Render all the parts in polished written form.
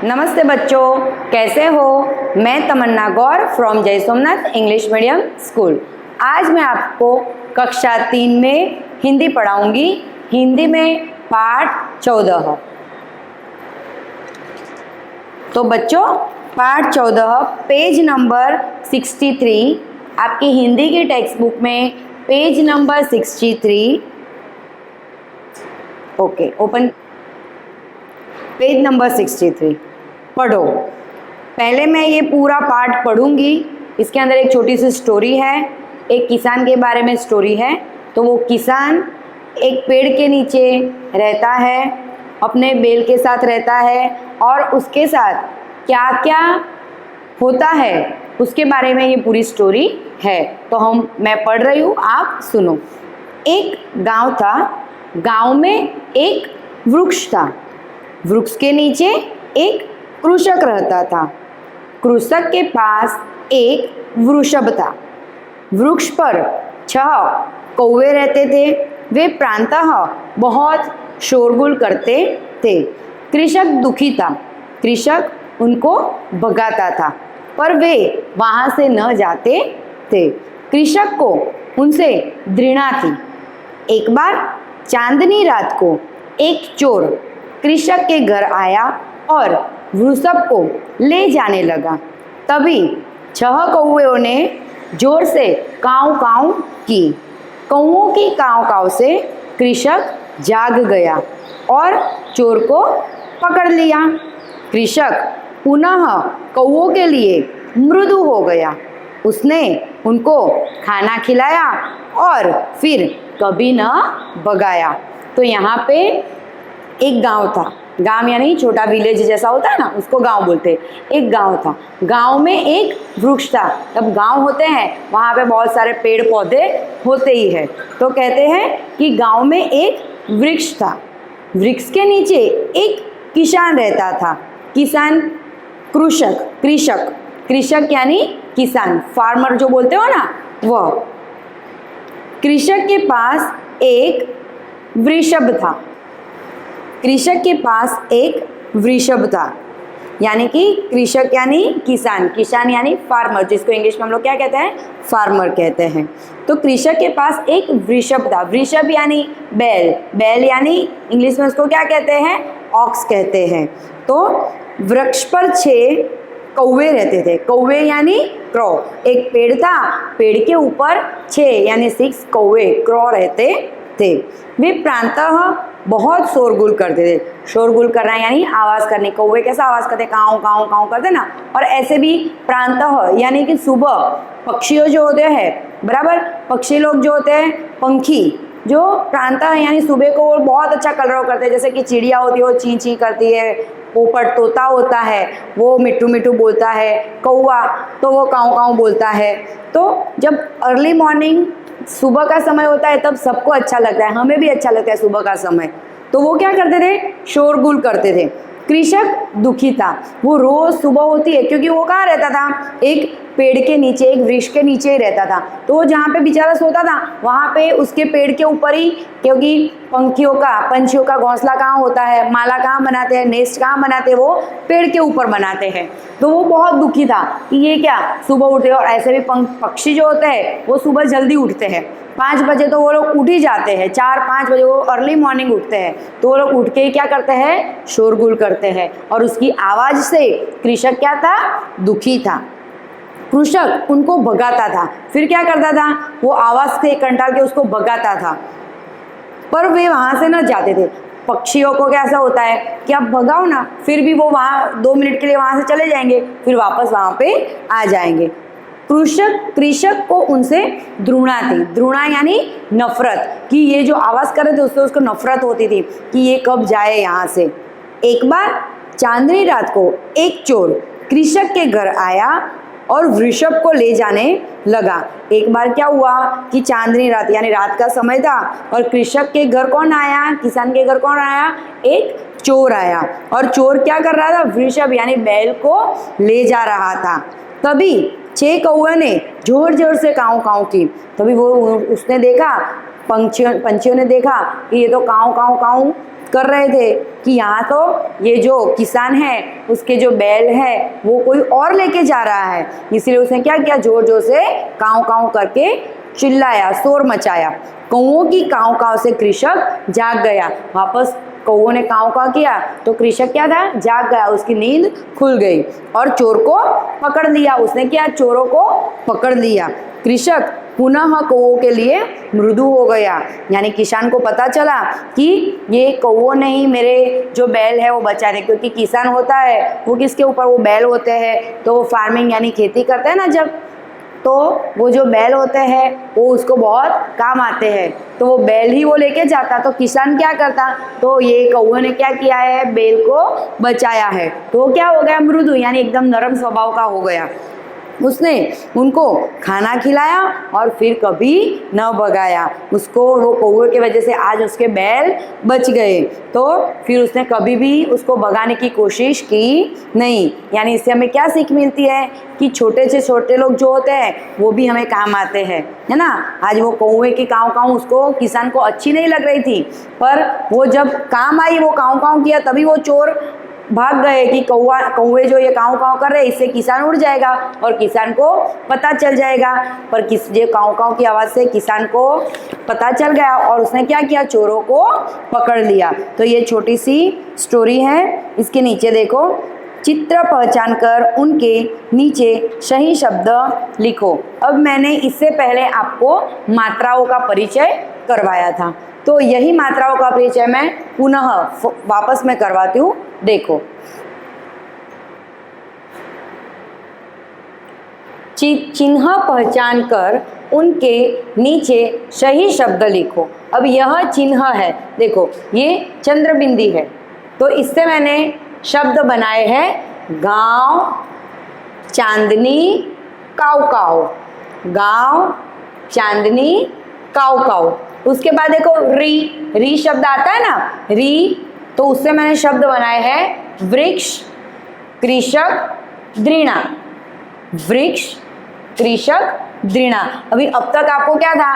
नमस्ते बच्चों, कैसे हो। मैं तमन्ना गौर फ्रॉम जय सोमनाथ इंग्लिश मीडियम स्कूल। आज मैं आपको कक्षा 3 में हिंदी पढ़ाऊंगी। हिंदी में पाठ 14। तो बच्चों, पाठ 14 पेज नंबर 63 आपकी हिंदी की टेक्स्ट बुक में page number 63। Okay, open page number 63 पढ़ो। पहले मैं ये पूरा पाठ पढ़ूंगी। इसके अंदर एक छोटी सी स्टोरी है, एक किसान के बारे में स्टोरी है। तो वो किसान एक पेड़ के नीचे रहता है, अपने बैल के साथ रहता है और उसके साथ क्या क्या होता है उसके बारे में ये पूरी स्टोरी है। तो मैं पढ़ रही हूँ, आप सुनो। एक गांव था। गांव में एक वृक्ष था। वृक्ष के नीचे एक कृषक रहता था। कृषक के पास एक वृषभ था। वृक्ष पर 6 कौवे रहते थे। वे प्रांतः बहुत शोरगुल करते थे। कृषक दुखी था। कृषक उनको भगाता था, पर वे वहाँ से न जाते थे। कृषक को उनसे घृणा थी। एक बार चांदनी रात को एक चोर कृषक के घर आया और वृषभ को ले जाने लगा। तभी 6 कौवें ने जोर से काऊ काऊ की। कौवों की काऊ काऊ से कृषक जाग गया और चोर को पकड़ लिया। कृषक पुनः कौवों के लिए मृदु हो गया। उसने उनको खाना खिलाया और फिर कभी न भगाया। तो यहाँ पे एक गांव था। गांव यानी छोटा विलेज जैसा होता है ना, उसको गांव बोलते हैं। एक गांव था। गांव में एक वृक्ष था। जब गांव होते हैं वहाँ पे बहुत सारे पेड़ पौधे होते ही है। तो कहते हैं कि गांव में एक वृक्ष था। वृक्ष के नीचे एक किसान रहता था। किसान कृषक कृषक कृषक यानी किसान, फार्मर जो बोलते हो ना, वह। कृषक के पास एक वृषभ था। कृषक के पास एक वृषभ था, यानी कि कृषक यानी किसान, किसान यानी फार्मर, जिसको इंग्लिश में हम लोग क्या कहते हैं, फार्मर कहते हैं। तो कृषक के पास एक वृषभ था। वृषभ यानी बैल, बैल यानी इंग्लिश में उसको क्या कहते हैं, ऑक्स कहते हैं। तो वृक्ष पर 6 कौवे रहते थे। कौवे यानी क्रॉ। एक पेड़ था, पेड़ के ऊपर 6 यानी 6 कौवे क्रॉ रहते थे। वे प्रांतः बहुत शोरगुल करते थे। शोरगुल करना यानी आवाज़ करनी। कौवे कैसा आवाज़ करते, काऊ काऊ काऊ करते ना। और ऐसे भी प्रांतः यानी कि सुबह पक्षियों जो होते हैं, बराबर, पक्षी लोग जो होते हैं, पंखी, जो प्रांतः यानी सुबह को वो बहुत अच्छा कलरव करते हैं। जैसे कि चिड़िया होती है वो ची ची करती है, पोपट तोता होता है वो मिट्टू मिट्टू बोलता है, कौवा तो वो काऊ काऊ बोलता है। तो जब अर्ली मॉर्निंग सुबह का समय होता है तब सबको अच्छा लगता है, हमें भी अच्छा लगता है सुबह का समय। तो वो क्या करते थे, शोरगुल करते थे। कृषक दुखी था। वो रोज सुबह होती है, क्योंकि वो कहाँ रहता था, एक पेड़ के नीचे, एक वृक्ष के नीचे ही रहता था। तो वो जहाँ पे बेचारा सोता था वहाँ पे उसके पेड़ के ऊपर ही, क्योंकि पंछियों का घोंसला कहाँ होता है, माला कहाँ बनाते हैं, नेस्ट कहाँ बनाते हैं, वो पेड़ के ऊपर बनाते हैं। तो वो बहुत दुखी था कि ये क्या सुबह उठे। और ऐसे भी पक्षी जो होते हैं वो सुबह जल्दी उठते हैं। 5 बजे तो वो लोग उठ ही जाते हैं, 4-5 बजे वो अर्ली मॉर्निंग उठते हैं। तो वो लोग उठ के क्या करते हैं, शोरगुल करते हैं। और उसकी आवाज़ से कृषक क्या था, दुखी था। कृषक उनको भगाता था। फिर क्या करता था, वो आवाज़ से कंटाल के उसको भगाता था, पर वे वहाँ से न जाते थे। पक्षियों को कैसा होता है कि आप भगाओ ना, फिर भी वो वहाँ 2 मिनट के लिए वहाँ से चले जाएंगे, फिर वापस वहाँ पे आ जाएंगे। कृषक को उनसे घृणा थी। घृणा यानी नफरत, कि ये जो आवाज़ कर रहे थे उससे उसको नफरत होती थी कि ये कब जाए यहाँ से। एक बार चांदनी रात को एक चोर कृषक के घर आया और वृषभ को ले जाने लगा। एक बार क्या हुआ कि चांदनी रात यानी रात का समय था और कृषक के घर कौन आया, किसान के घर कौन आया, एक चोर आया। और चोर क्या कर रहा था, वृषभ यानी बैल को ले जा रहा था। तभी 6 कौवे ने जोर जोर से काऊ काऊ की। तभी वो उसने देखा पंछियों ने देखा कि ये तो काऊ काऊ काऊ कर रहे थे कि यहाँ तो ये जो किसान है उसके जो बैल है वो कोई और लेके जा रहा है, इसलिए उसने क्या किया, जोर जोर से काऊ काऊ करके चिल्लाया, शोर मचाया। कौओं की काऊ काऊ से कृषक जाग गया। वापस कौओं ने काऊ काऊ किया तो कृषक क्या था, जाग गया, उसकी नींद खुल गई और चोर को पकड़ लिया। उसने क्या, चोरों को पकड़ लिया। कृषक पुनः कौओं के लिए मृदु हो गया, यानी किसान को पता चला कि ये कौओं ने ही मेरे जो बैल है वो बचा रहे, क्योंकि किसान होता है वो किसके ऊपर, वो बैल होते हैं, तो वो फार्मिंग यानी खेती करते हैं ना जब, तो वो जो बैल होते हैं वो उसको बहुत काम आते हैं, तो वो बैल ही वो लेके जाता। तो किसान क्या करता, तो ये कौओं ने क्या किया है, बैल को बचाया है, तो वो क्या हो गया, मृदु, यानी एकदम नरम स्वभाव का हो गया। उसने उनको खाना खिलाया और फिर कभी न भगाया उसको। वो कौवे की वजह से आज उसके बैल बच गए, तो फिर उसने कभी भी उसको भगाने की कोशिश की नहीं। यानी इससे हमें क्या सीख मिलती है कि छोटे से छोटे लोग जो होते हैं वो भी हमें काम आते हैं, है ना। आज वो कौवे की काऊ काऊ उसको, किसान को अच्छी नहीं लग रही थी, पर वो जब काम आई, वो काऊ काऊ किया, तभी वो चोर भाग गए कि कौवे जो ये काऊ काऊ कर रहे हैं इससे किसान उड़ जाएगा और किसान को पता चल जाएगा। पर ये काऊ काऊ की आवाज़ से किसान को पता चल गया और उसने क्या किया, चोरों को पकड़ लिया। तो ये छोटी सी स्टोरी है। इसके नीचे देखो, चित्र पहचान कर उनके नीचे सही शब्द लिखो। अब मैंने इससे पहले आपको मात्राओं का परिचय करवाया था, तो यही मात्राओं का परिचय मैं पुनः वापस में करवाती हूँ। देखो, चिन्ह पहचान कर उनके नीचे सही शब्द लिखो। अब यह चिन्ह है, देखो ये चंद्रबिंदी है, तो इससे मैंने शब्द बनाए हैं गांव, चांदनी, काऊ काऊ, गांव, चांदनी, काऊ काऊ। उसके बाद देखो री शब्द आता है ना, री, तो उससे मैंने शब्द बनाए हैं वृक्ष, कृषक, दृणा, वृक्ष, कृषक, दृणा। अभी अब तक आपको क्या था,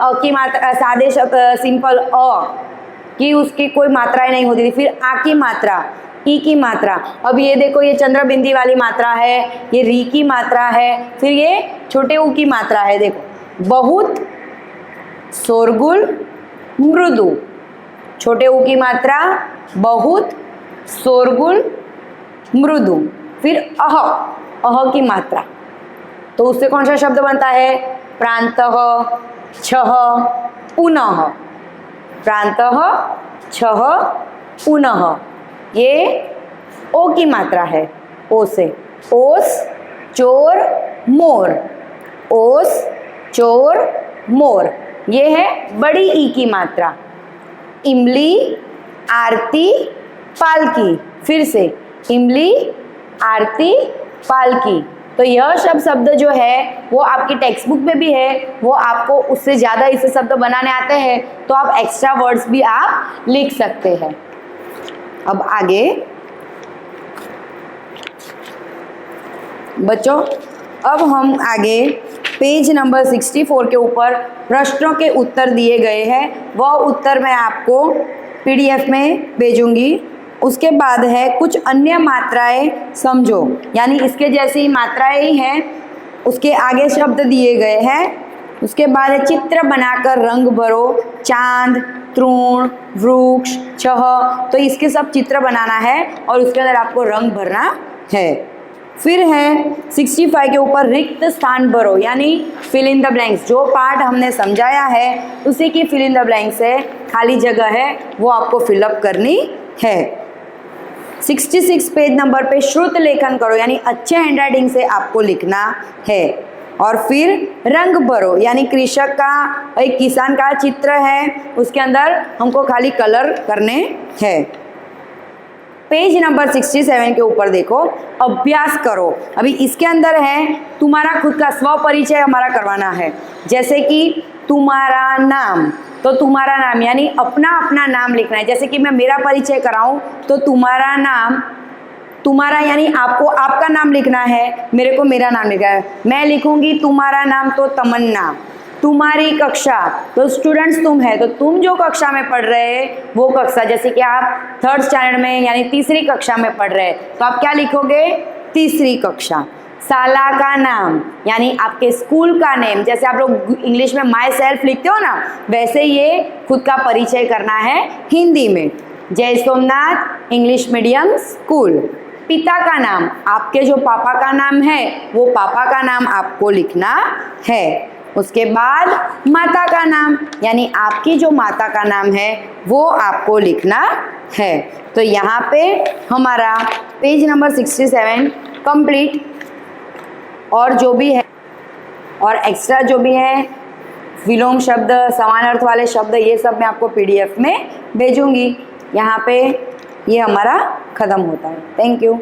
अ की मात्रा, सादे शब्द, सिंपल अ कि उसकी कोई मात्राएं नहीं होती थी, फिर आ की मात्रा, ई की मात्रा। अब ये देखो, ये चंद्रबिंदी वाली मात्रा है, ये री की मात्रा है, फिर ये छोटे ऊ की मात्रा है। देखो, बहुत, शोरगुल, मृदु, छोटे ऊ की मात्रा, बहुत, शोरगुल, मृदु, फिर अह की मात्रा, तो उससे कौन सा शब्द बनता है, प्रांतः, छह, पुनः, प्रांतः, छह, पुनः। ये ओ की मात्रा है, ओ से, ओस, चोर, मोर, ओस, चोर, मोर। ये है बड़ी ई की मात्रा, इमली, आरती, पालकी। फिर से इमली, आरती, पालकी। तो यह शब्द जो है वो आपकी टेक्स्ट बुक में भी है, वो आपको उससे ज़्यादा इसे शब्द बनाने आते हैं तो आप एक्स्ट्रा वर्ड्स भी आप लिख सकते हैं। अब आगे बच्चों, अब हम आगे पेज नंबर 64 के ऊपर प्रश्नों के उत्तर दिए गए हैं, वह उत्तर मैं आपको PDF में भेजूंगी। उसके बाद है कुछ अन्य मात्राएं समझो, यानी इसके जैसी मात्राएं ही हैं, उसके आगे शब्द दिए गए हैं। उसके बाद है चित्र बनाकर रंग भरो, चांद, तृण, वृक्ष, छह, तो इसके सब चित्र बनाना है और उसके अंदर आपको रंग भरना है। फिर है 65 के ऊपर रिक्त स्थान भरो, यानी फिल इन द ब्लैंक्स। जो पार्ट हमने समझाया है उसी की फिल इन द ब्लैंक्स है, खाली जगह है वो आपको फिलअप करनी है। 66 पेज नंबर पे श्रुत लेखन करो, यानी अच्छे हैंडराइटिंग से आपको लिखना है। और फिर रंग भरो, यानी कृषक का, एक किसान का चित्र है, उसके अंदर हमको खाली कलर करने हैं। पेज नंबर 67 के ऊपर देखो, अभ्यास करो। अभी इसके अंदर है तुम्हारा खुद का स्व परिचय हमारा करवाना है, जैसे कि तुम्हारा नाम, तो तुम्हारा नाम यानी अपना अपना नाम लिखना है। जैसे कि मैं मेरा परिचय कराऊं तो तुम्हारा नाम, तुम्हारा यानी आपको आपका नाम लिखना है, मेरे को मेरा नाम लिखना है। मैं लिखूंगी तुम्हारा नाम तो तमन्ना, तुम्हारी कक्षा, तो स्टूडेंट्स तुम है, तो तुम जो कक्षा में पढ़ रहे हैं वो कक्षा, जैसे कि आप 3rd स्टैंडर्ड में यानी तीसरी कक्षा में पढ़ रहे हैं तो आप क्या लिखोगे, तीसरी कक्षा। शाला का नाम यानी आपके स्कूल का नेम, जैसे आप लोग इंग्लिश में माई सेल्फ लिखते हो ना, वैसे ये खुद का परिचय करना है हिंदी में। जय सोमनाथ इंग्लिश मीडियम स्कूल। पिता का नाम, आपके जो पापा का नाम है वो पापा का नाम आपको लिखना है। उसके बाद माता का नाम यानी आपकी जो माता का नाम है वो आपको लिखना है। तो यहाँ पे हमारा पेज नंबर 67 कंप्लीट, और जो भी है और एक्स्ट्रा जो भी है विलोम शब्द, समान अर्थ वाले शब्द, ये सब मैं आपको PDF में भेजूंगी। यहाँ पे ये हमारा ख़त्म होता है। Thank you.